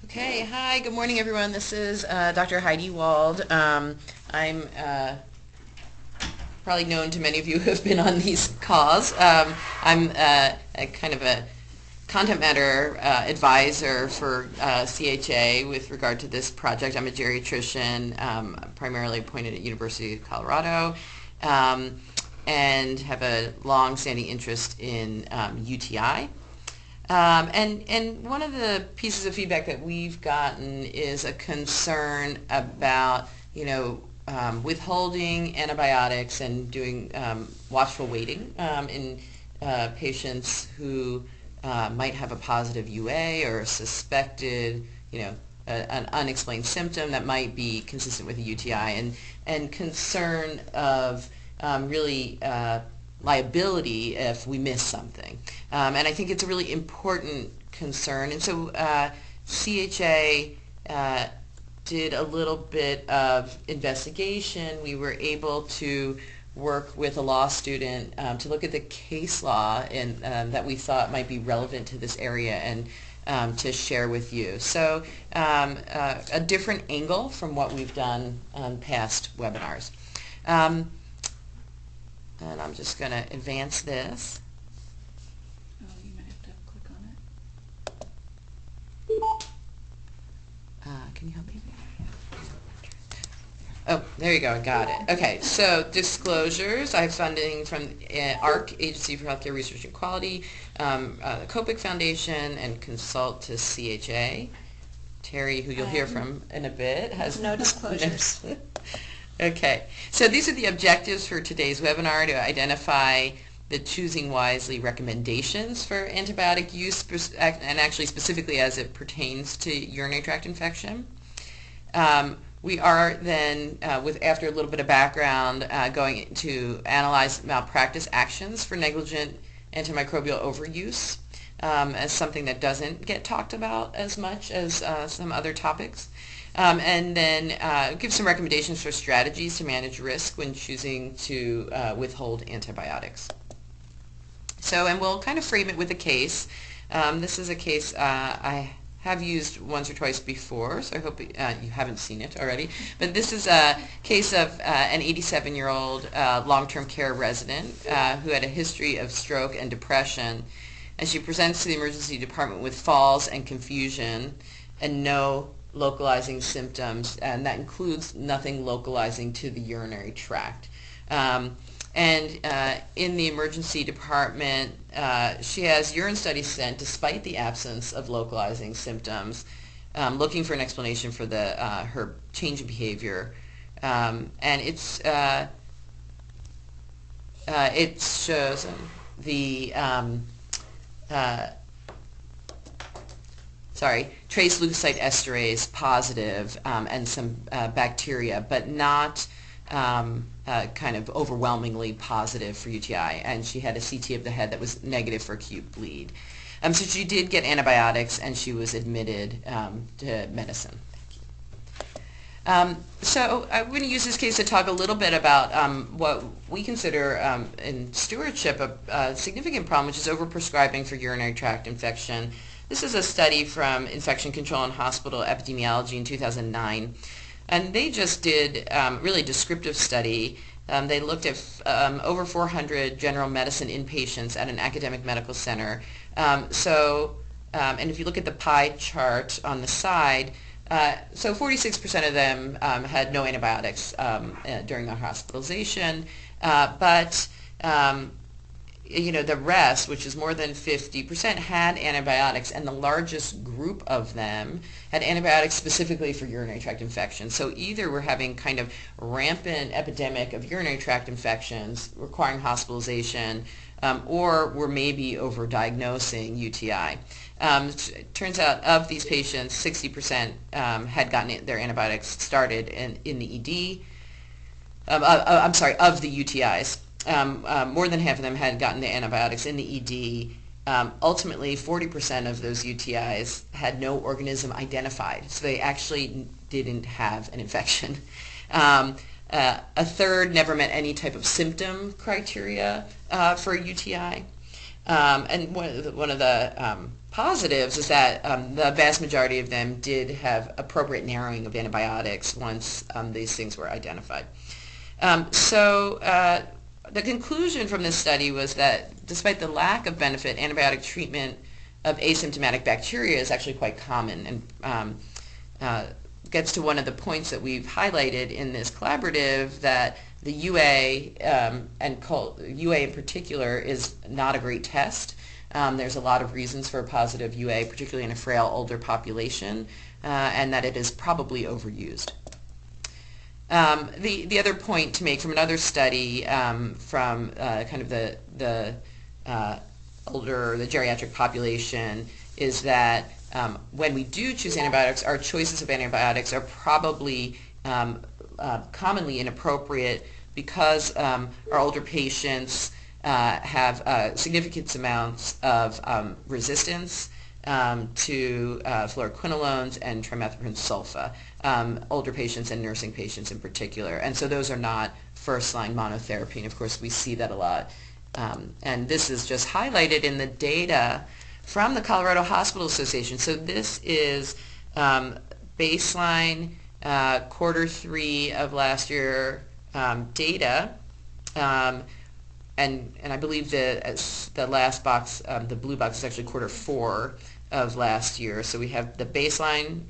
Okay, hi, good morning everyone. This is Dr. Heidi Wald. I'm probably known to many of you who have been on these calls. I'm a kind of a content matter advisor for CHA with regard to this project. I'm a geriatrician, primarily appointed at University of Colorado, and have a long-standing interest in UTI. And one of the pieces of feedback that we've gotten is a concern about, withholding antibiotics and doing watchful waiting in patients who might have a positive UA or a suspected, an unexplained symptom that might be consistent with a UTI, and concern of really liability if we miss something. And I think it's a really important concern. And so CHA did a little bit of investigation. We were able to work with a law student to look at the case law that we thought might be relevant to this area and to share with you. So a different angle from what we've done on past webinars. And I'm just going to advance this. Oh, you might have to click on it. Can you help me? Oh, there you go. I got it. Okay, so disclosures. I have funding from AHRQ, Agency for Healthcare Research and Quality, the Copic Foundation, and consult to CHA. Terry, who you'll hear from in a bit, has no disclosures. Okay, so these are the objectives for today's webinar: to identify the choosing wisely recommendations for antibiotic use, and actually specifically as it pertains to urinary tract infection. We are then, after a little bit of background, going to analyze malpractice actions for negligent antimicrobial overuse as something that doesn't get talked about as much as some other topics. And then give some recommendations for strategies to manage risk when choosing to withhold antibiotics. So, and we'll kind of frame it with a case. This is a case I have used once or twice before, so I hope you haven't seen it already. But this is a case of an 87-year-old long-term care resident who had a history of stroke and depression. And she presents to the emergency department with falls and confusion and no localizing symptoms, and that includes nothing localizing to the urinary tract. And in the emergency department, she has urine studies sent despite the absence of localizing symptoms, looking for an explanation for her change in behavior. And it shows the trace leukocyte esterase positive and some bacteria, but not kind of overwhelmingly positive for UTI. And she had a CT of the head that was negative for acute bleed. So she did get antibiotics, and she was admitted to medicine. So I'm going to use this case to talk a little bit about what we consider in stewardship a significant problem, which is overprescribing for urinary tract infection. This is a study from Infection Control and Hospital Epidemiology in 2009, and they just did really descriptive study. They looked at over 400 general medicine inpatients at an academic medical center. And if you look at the pie chart on the side, so 46% of them had no antibiotics during their hospitalization, but the rest, which is more than 50%, had antibiotics, and the largest group of them had antibiotics specifically for urinary tract infections. So either we're having kind of rampant epidemic of urinary tract infections requiring hospitalization, or we're maybe overdiagnosing UTI. It turns out of these patients, 60% had gotten their antibiotics started in the ED. Of the UTIs. More than half of them had gotten the antibiotics in the ED. Ultimately, 40% of those UTIs had no organism identified, so they actually didn't have an infection. A third never met any type of symptom criteria for a UTI. And one of the positives is that the vast majority of them did have appropriate narrowing of antibiotics once these things were identified. The conclusion from this study was that despite the lack of benefit, antibiotic treatment of asymptomatic bacteria is actually quite common, and gets to one of the points that we've highlighted in this collaborative, that the UA UA in particular is not a great test. There's a lot of reasons for a positive UA, particularly in a frail older population, and that it is probably overused. The other point to make from another study from kind of the older, the geriatric population, is that when we do choose antibiotics, our choices of antibiotics are probably commonly inappropriate because our older patients have significant amounts of resistance to fluoroquinolones and trimethoprim sulfa, older patients and nursing patients in particular. And so those are not first-line monotherapy, and of course we see that a lot. And this is just highlighted in the data from the Colorado Hospital Association. So this is baseline Q3 of last year data, and I believe the last box, the blue box, is actually Q4 of last year. So we have the baseline,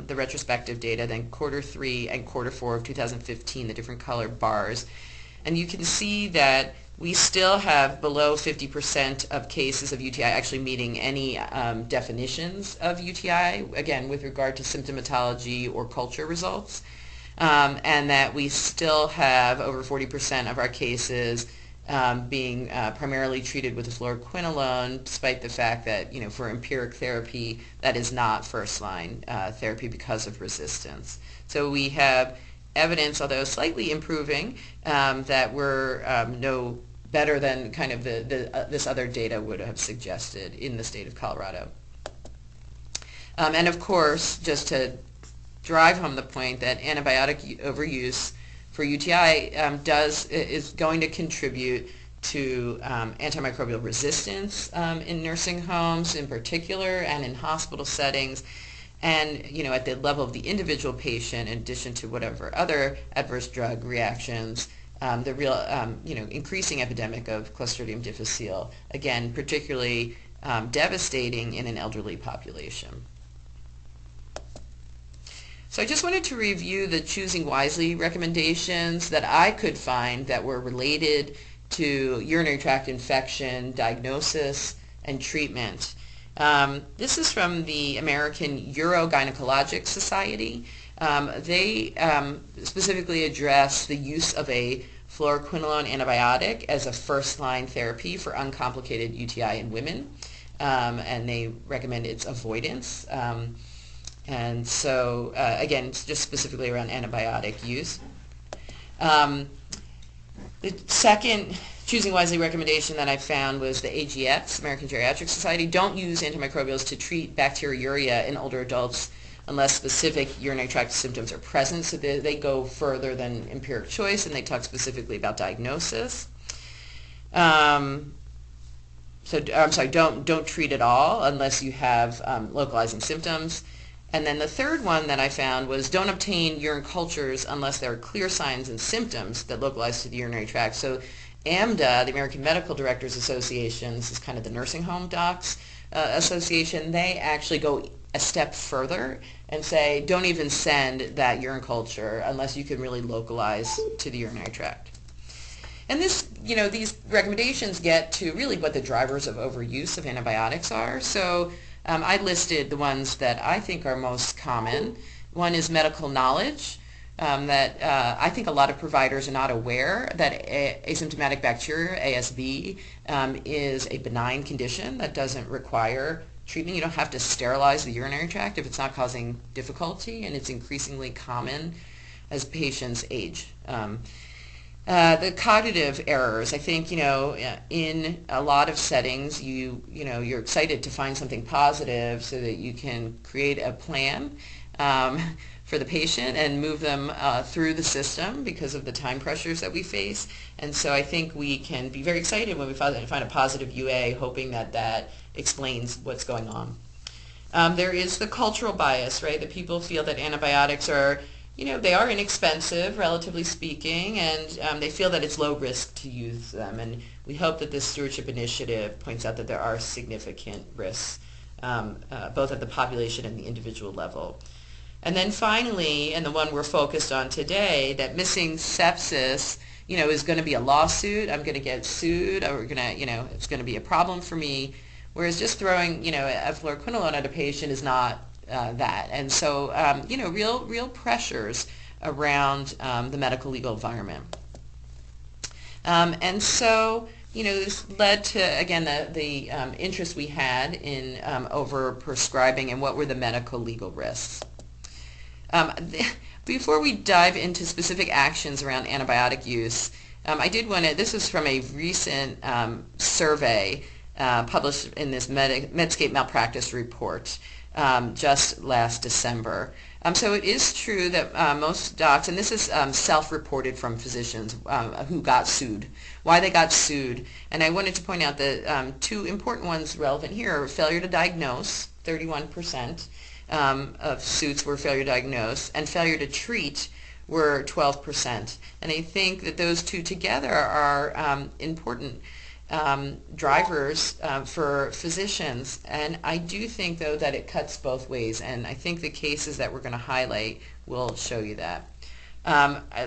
the retrospective data, then Q3 and Q4 of 2015, the different color bars. And you can see that we still have below 50% of cases of UTI actually meeting any definitions of UTI, again, with regard to symptomatology or culture results, and that we still have over 40% of our cases being primarily treated with a fluoroquinolone, despite the fact that, for empiric therapy, that is not first-line therapy because of resistance. So we have evidence, although slightly improving, that we're no better than kind of this other data would have suggested in the state of Colorado. And of course, just to drive home the point that antibiotic overuse for UTI is going to contribute to antimicrobial resistance in nursing homes in particular, and in hospital settings, and at the level of the individual patient, in addition to whatever other adverse drug reactions, the real increasing epidemic of Clostridium difficile, again particularly devastating in an elderly population. So I just wanted to review the choosing wisely recommendations that I could find that were related to urinary tract infection diagnosis and treatment. This is from the American Urogynecologic Society. They specifically address the use of a fluoroquinolone antibiotic as a first-line therapy for uncomplicated UTI in women, and they recommend its avoidance. And so, again, it's just specifically around antibiotic use. The second choosing wisely recommendation that I found was the AGX, American Geriatric Society. Don't use antimicrobials to treat bacteriuria in older adults unless specific urinary tract symptoms are present. So they go further than empiric choice, and they talk specifically about diagnosis. I'm sorry, don't treat at all unless you have localizing symptoms. And then the third one that I found was don't obtain urine cultures unless there are clear signs and symptoms that localize to the urinary tract. So AMDA, the American Medical Directors Association, this is kind of the nursing home docs association, they actually go a step further and say don't even send that urine culture unless you can really localize to the urinary tract. And this, these recommendations get to really what the drivers of overuse of antibiotics are. So I listed the ones that I think are most common. One is medical knowledge, that I think a lot of providers are not aware that asymptomatic bacteria, ASB, is a benign condition that doesn't require treatment. You don't have to sterilize the urinary tract if it's not causing difficulty, and it's increasingly common as patients age. The cognitive errors, I think, in a lot of settings, you're excited to find something positive so that you can create a plan, for the patient and move them through the system because of the time pressures that we face. And so I think we can be very excited when we find a positive UA, hoping that that explains what's going on. There is the cultural bias, right? That people feel that antibiotics are, they are inexpensive, relatively speaking, and they feel that it's low risk to use them. And we hope that this stewardship initiative points out that there are significant risks, both at the population and the individual level. And then finally, and the one we're focused on today, that missing sepsis, is going to be a lawsuit. I'm going to get sued, or it's going to be a problem for me. Whereas just throwing, a fluoroquinolone at a patient is not that. And so, real pressures around the medical legal environment. And so, this led to, again, the interest we had in over-prescribing and what were the medical legal risks. Before we dive into specific actions around antibiotic use, I did want to, this is from a recent survey published in this Medscape malpractice report just last December. So it is true that most docs, and this is self-reported from physicians who got sued, why they got sued. And I wanted to point out that two important ones relevant here are failure to diagnose, 31%. Of suits were failure to diagnose, and failure to treat were 12%. And I think that those two together are important drivers for physicians. And I do think, though, that it cuts both ways, and I think the cases that we're going to highlight will show you that.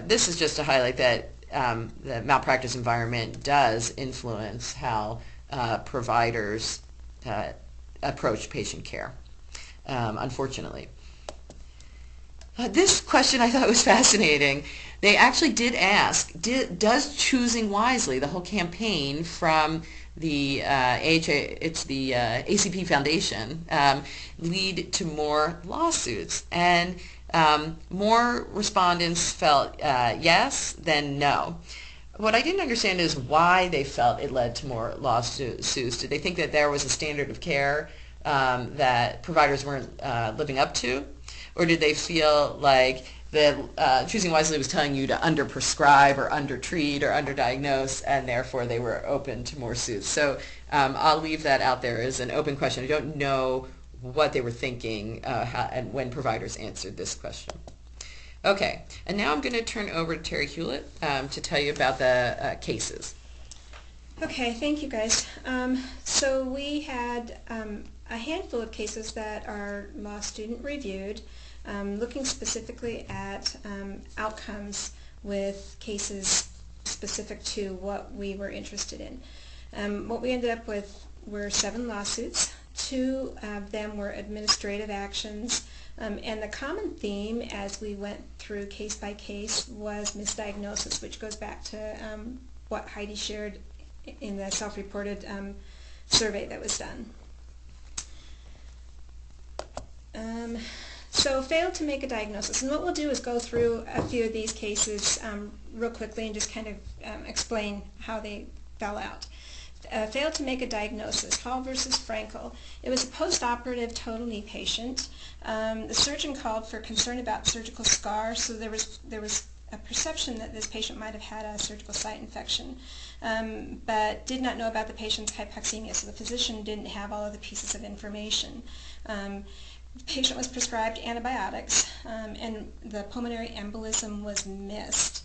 This is just to highlight that the malpractice environment does influence how providers approach patient care. Unfortunately. This question I thought was fascinating. They actually did ask, does choosing wisely, the whole campaign from the ACP Foundation, lead to more lawsuits? And more respondents felt yes than no. What I didn't understand is why they felt it led to more lawsuits. Did they think that there was a standard of care that providers weren't living up to? Or did they feel like that choosing wisely was telling you to underprescribe or undertreat or underdiagnose, and therefore they were open to more suits? So I'll leave that out there as an open question. I don't know what they were thinking and when providers answered this question. Okay, and now I'm going to turn over to Terry Hewlett to tell you about the cases. Okay, thank you guys. So we had a handful of cases that our law student reviewed, looking specifically at outcomes with cases specific to what we were interested in. What we ended up with were 7 lawsuits. 2 of them were administrative actions, and the common theme as we went through case by case was misdiagnosis, which goes back to what Heidi shared in the self-reported survey that was done. So failed to make a diagnosis. And what we'll do is go through a few of these cases real quickly and just kind of explain how they fell out. Failed to make a diagnosis. Hall versus Frankel. It was a post-operative total knee patient. The surgeon called for concern about surgical scar, so there was a perception that this patient might have had a surgical site infection, but did not know about the patient's hypoxemia, so the physician didn't have all of the pieces of information. The patient was prescribed antibiotics, and the pulmonary embolism was missed.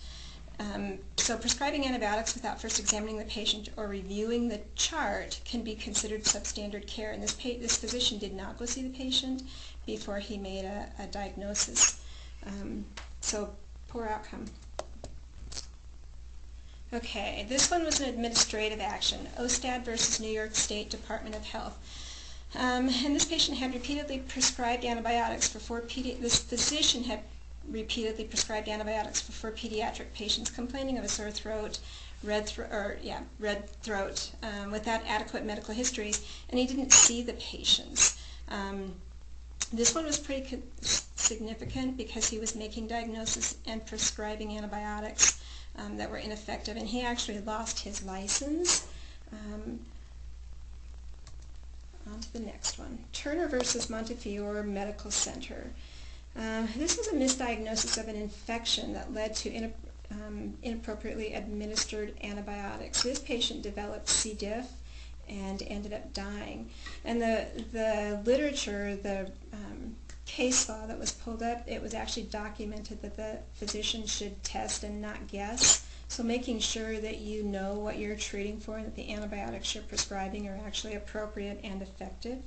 So prescribing antibiotics without first examining the patient or reviewing the chart can be considered substandard care, and this physician did not go see the patient before he made a diagnosis. So poor outcome. Okay, this one was an administrative action, OSTAD versus New York State Department of Health. And this patient had repeatedly prescribed antibiotics for this physician had repeatedly prescribed antibiotics for 4 pediatric patients complaining of a sore throat, red throat, without adequate medical histories, and he didn't see the patients. This one was pretty significant because he was making diagnosis and prescribing antibiotics that were ineffective, and he actually lost his license. On to the next one. Turner versus Montefiore Medical Center. This was a misdiagnosis of an infection that led to inappropriately administered antibiotics. This patient developed C. diff and ended up dying. And the literature, the case law that was pulled up, it was actually documented that the physician should test and not guess. So making sure that you know what you're treating for and that the antibiotics you're prescribing are actually appropriate and effective.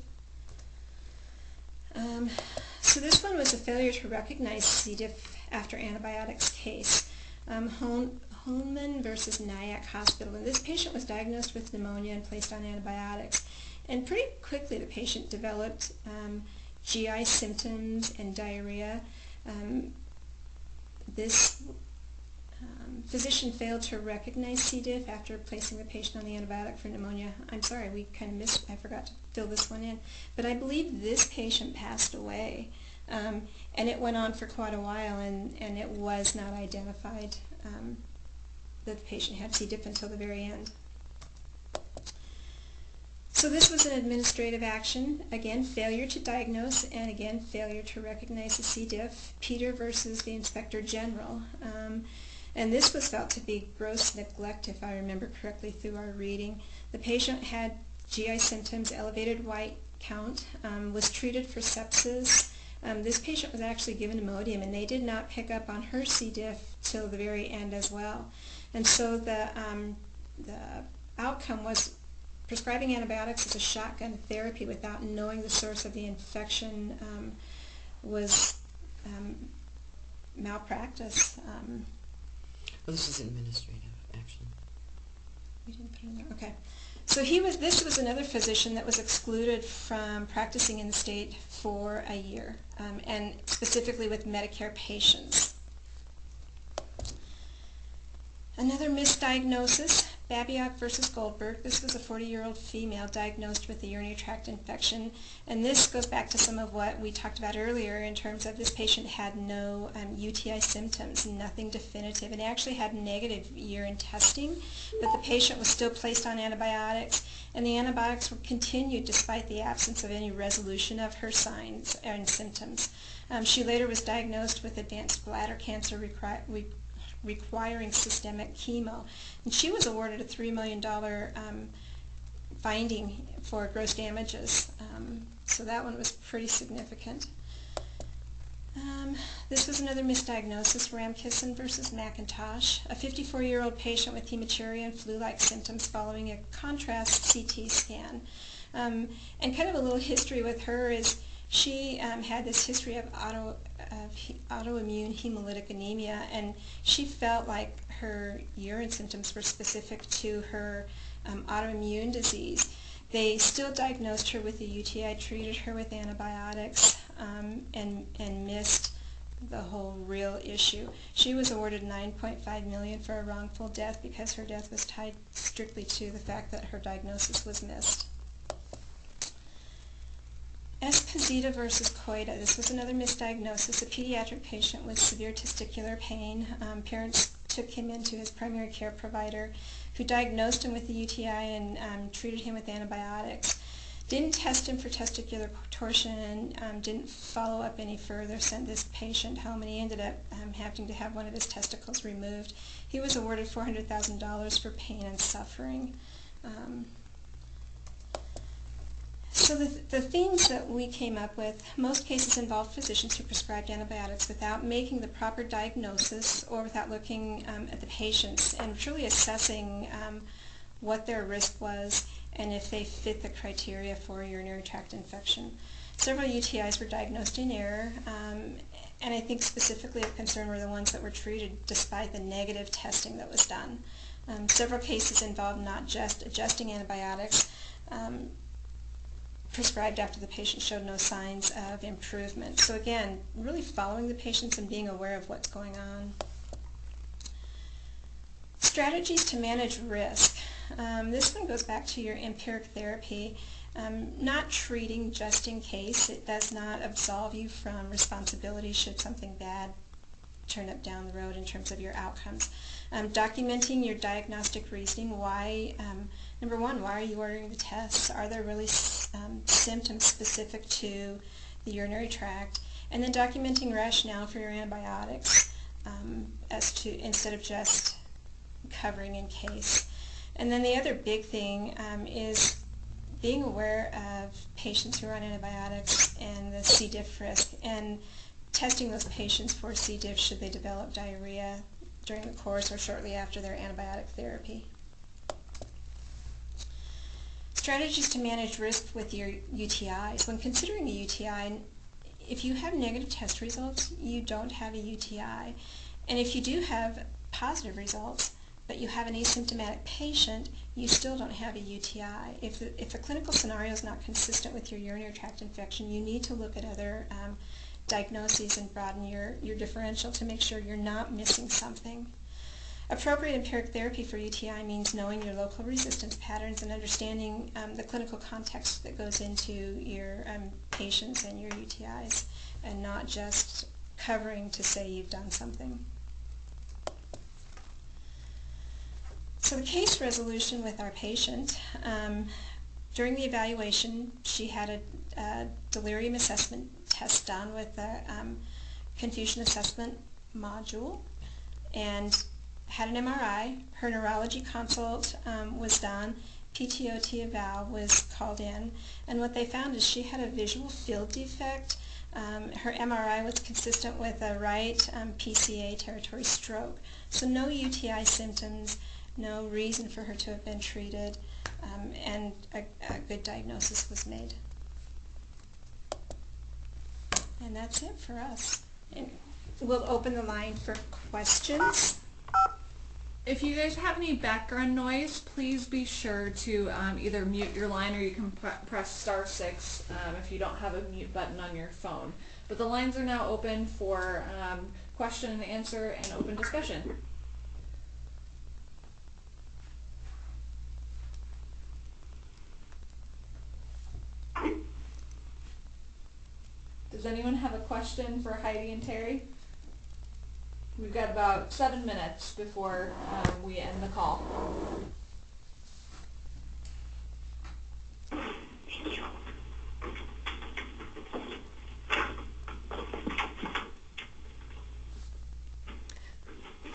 So this one was a failure to recognize C. diff after antibiotics case. Holman versus Nyack Hospital. And this patient was diagnosed with pneumonia and placed on antibiotics. And pretty quickly the patient developed GI symptoms and diarrhea. This physician failed to recognize C. diff after placing the patient on the antibiotic for pneumonia. I'm sorry, we kind of missed, I forgot to fill this one in. But I believe this patient passed away. And it went on for quite a while, and it was not identified that the patient had C. diff until the very end. So this was an administrative action. Again, failure to diagnose, and again, failure to recognize the C. diff. Peter versus the Inspector General. And this was felt to be gross neglect, if I remember correctly through our reading. The patient had GI symptoms, elevated white count, was treated for sepsis. This patient was actually given Imodium, and they did not pick up on her C. diff till the very end as well. And so the outcome was prescribing antibiotics as a shotgun therapy without knowing the source of the infection was malpractice. Well, this is administrative action. We didn't put it in there. Okay. So this was another physician that was excluded from practicing in the state for a year, and specifically with Medicare patients. Another misdiagnosis, Babiak versus Goldberg. This was a 40-year-old female diagnosed with a urinary tract infection, and this goes back to some of what we talked about earlier in terms of this patient had no UTI symptoms, nothing definitive, and actually had negative urine testing, but the patient was still placed on antibiotics, and the antibiotics were continued despite the absence of any resolution of her signs and symptoms. She later was diagnosed with advanced bladder cancer requiring systemic chemo. And she was awarded a $3 million finding for gross damages. So that one was pretty significant. This was another misdiagnosis, Ramkisson versus McIntosh, a 54-year-old patient with hematuria and flu-like symptoms following a contrast CT scan. And kind of a little history with her is she had this history of autoimmune hemolytic anemia, and she felt like her urine symptoms were specific to her autoimmune disease. They still diagnosed her with a UTI, treated her with antibiotics, and missed the whole real issue. She was awarded $9.5 million for a wrongful death because her death was tied strictly to the fact that her diagnosis was missed. Esposito versus Coida. This was another misdiagnosis. A pediatric patient with severe testicular pain. Parents took him into his primary care provider, who diagnosed him with the UTI and treated him with antibiotics. Didn't test him for testicular torsion, didn't follow up any further, sent this patient home, and he ended up having to have one of his testicles removed. He was awarded $400,000 for pain and suffering. So the themes that we came up with, most cases involved physicians who prescribed antibiotics without making the proper diagnosis or without looking at the patients and truly assessing what their risk was and if they fit the criteria for a urinary tract infection. Several UTIs were diagnosed in error, and I think specifically of concern were the ones that were treated despite the negative testing that was done. Several cases involved not just adjusting antibiotics, prescribed after the patient showed no signs of improvement. So again, really following the patients and being aware of what's going on. Strategies to manage risk. This one goes back to your empiric therapy. Not treating just in case. It does not absolve you from responsibility should something bad turn up down the road in terms of your outcomes. Documenting your diagnostic reasoning. Why, number one, why are you ordering the tests? Are there really symptoms specific to the urinary tract? and then documenting rationale for your antibiotics instead of just covering in case. And then the other big thing is being aware of patients who are on antibiotics and the C. diff risk, and testing those patients for C. diff should they develop diarrhea during the course or shortly after their antibiotic therapy. Strategies to manage risk with your UTIs. When considering a UTI, if you have negative test results, you don't have a UTI. And if you do have positive results, but you have an asymptomatic patient, you still don't have a UTI. If the clinical scenario is not consistent with your urinary tract infection, you need to look at other diagnoses and broaden your differential to make sure you're not missing something. Appropriate empiric therapy for UTI means knowing your local resistance patterns and understanding the clinical context that goes into your patients and your UTIs, and not just covering to say you've done something. So the case resolution with our patient, during the evaluation she had a delirium assessment test done with the confusion assessment module, and had an MRI. Her neurology consult was done. PTOT eval was called in, and what they found is she had a visual field defect. Her MRI was consistent with a right PCA territory stroke. So no UTI symptoms, no reason for her to have been treated, and a good diagnosis was made. And that's it for us. And we'll open the line for questions. If you guys have any background noise, please be sure to either mute your line, or you can press *6 if you don't have a mute button on your phone. But the lines are now open for question and answer and open discussion. Does anyone have a question for Heidi and Terry? We've got about 7 minutes before we end the call.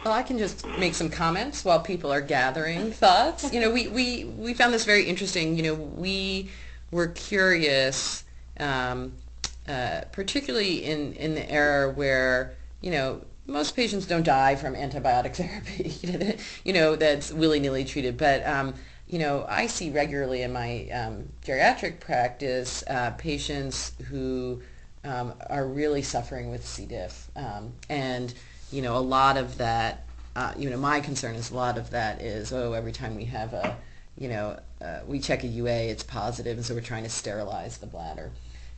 Well, I can just make some comments while people are gathering thoughts. You know, we found this very interesting. You know, we were curious, particularly in the era where, you know, most patients don't die from antibiotic therapy, you know, that's willy-nilly treated. But, you know, I see regularly in my geriatric practice patients who are really suffering with C. diff. And, you know, a lot of that, you know, my concern is a lot of that is, oh, every time we have a, you know, we check a UA, it's positive, and so we're trying to sterilize the bladder.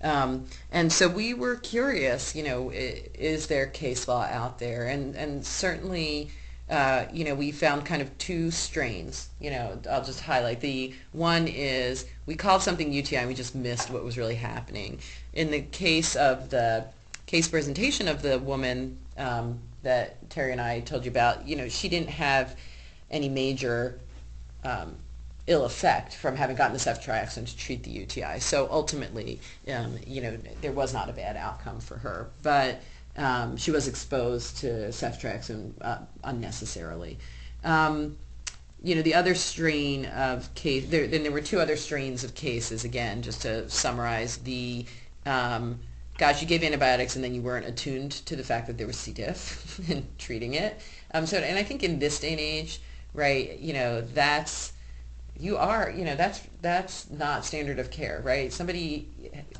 And so we were curious, you know, is there case law out there? And certainly, you know, we found kind of two strains. You know, I'll just highlight. The one is we called something UTI and we just missed what was really happening. In the case of the case presentation of the woman that Terry and I told you about, you know, she didn't have any major ill effect from having gotten the ceftriaxone to treat the UTI. So ultimately, you know, there was not a bad outcome for her, but she was exposed to ceftriaxone unnecessarily. You know, the other strain of case, then there were two other strains of cases, again, just to summarize. The, gosh, you gave antibiotics and then you weren't attuned to the fact that there was C. diff in treating it. So, and I think in this day and age, right, you know, that's, you know, that's not standard of care, right? Somebody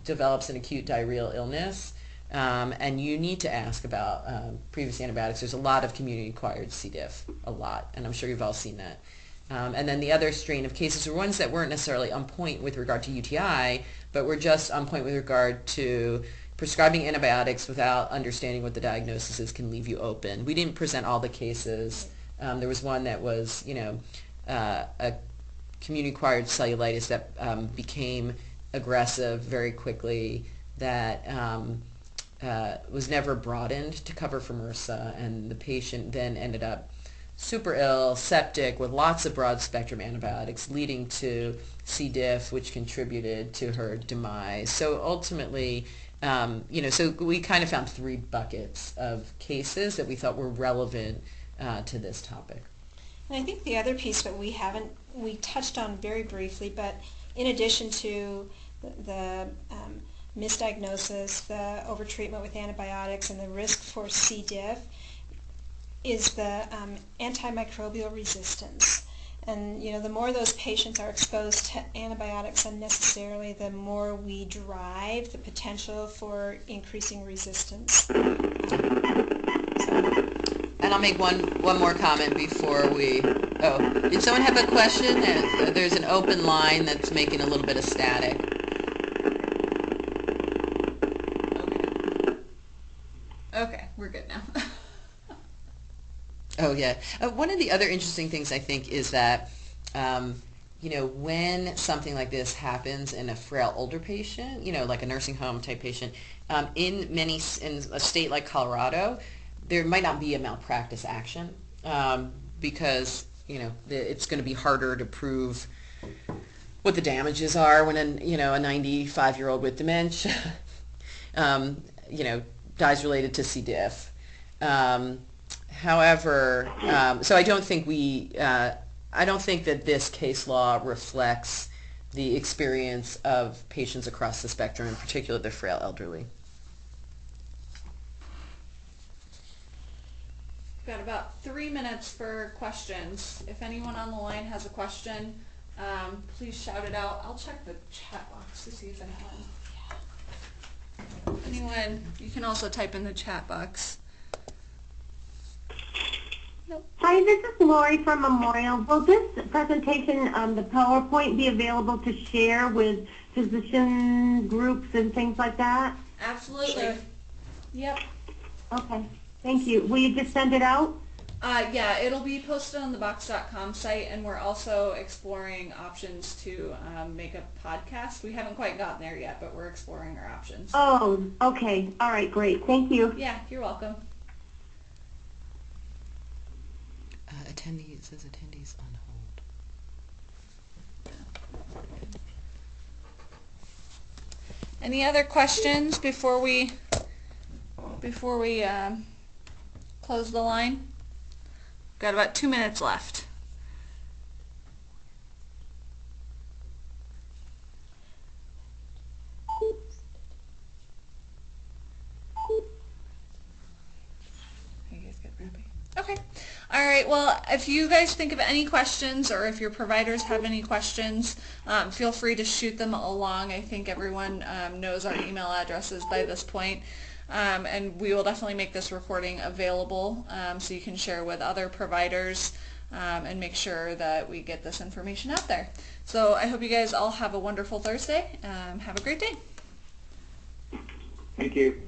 develops an acute diarrheal illness, and you need to ask about previous antibiotics. There's a lot of community-acquired C. diff, a lot, and I'm sure you've all seen that. And then the other strain of cases are ones that weren't necessarily on point with regard to UTI, but were just on point with regard to prescribing antibiotics without understanding what the diagnosis is can leave you open. We didn't present all the cases. There was one that was, you know, a community-acquired cellulitis that became aggressive very quickly, that was never broadened to cover for MRSA, and the patient then ended up super ill, septic, with lots of broad-spectrum antibiotics, leading to C. diff, which contributed to her demise. So ultimately, So we kind of found three buckets of cases that we thought were relevant to this topic. And I think the other piece that we touched on very briefly, but in addition to the misdiagnosis, the overtreatment with antibiotics, and the risk for C. diff, is the antimicrobial resistance. And the more those patients are exposed to antibiotics unnecessarily, the more we drive the potential for increasing resistance. And I'll make one more comment before we... Oh, did someone have a question? There's an open line that's making a little bit of static. Okay, we're good now. Oh, yeah. One of the other interesting things I think is that, when something like this happens in a frail older patient, like a nursing home type patient, in a state like Colorado, there might not be a malpractice action because, it's going to be harder to prove what the damages are when a 95-year-old with dementia, dies related to C. diff. However, so I don't think that this case law reflects the experience of patients across the spectrum, in particular the frail elderly. We've got about 3 minutes for questions. If anyone on the line has a question, please shout it out. I'll check the chat box to see if anyone, you can also type in the chat box. Nope. Hi, this is Lori from Memorial. Will this presentation, the PowerPoint, be available to share with physician groups and things like that? Absolutely. Sure. Yep. Okay, thank you. Will you just send it out? Yeah, it'll be posted on the box.com site, and we're also exploring options to make a podcast. We haven't quite gotten there yet, but we're exploring our options. Oh, okay. All right, great. Thank you. Yeah, you're welcome. Attendees, says attendees on hold. Any other questions before we close the line? Got about 2 minutes left. Okay. All right. Well, if you guys think of any questions, or if your providers have any questions, feel free to shoot them along. I think everyone knows our email addresses by this point. And we will definitely make this recording available so you can share with other providers and make sure that we get this information out there. So I hope you guys all have a wonderful Thursday. Have a great day. Thank you.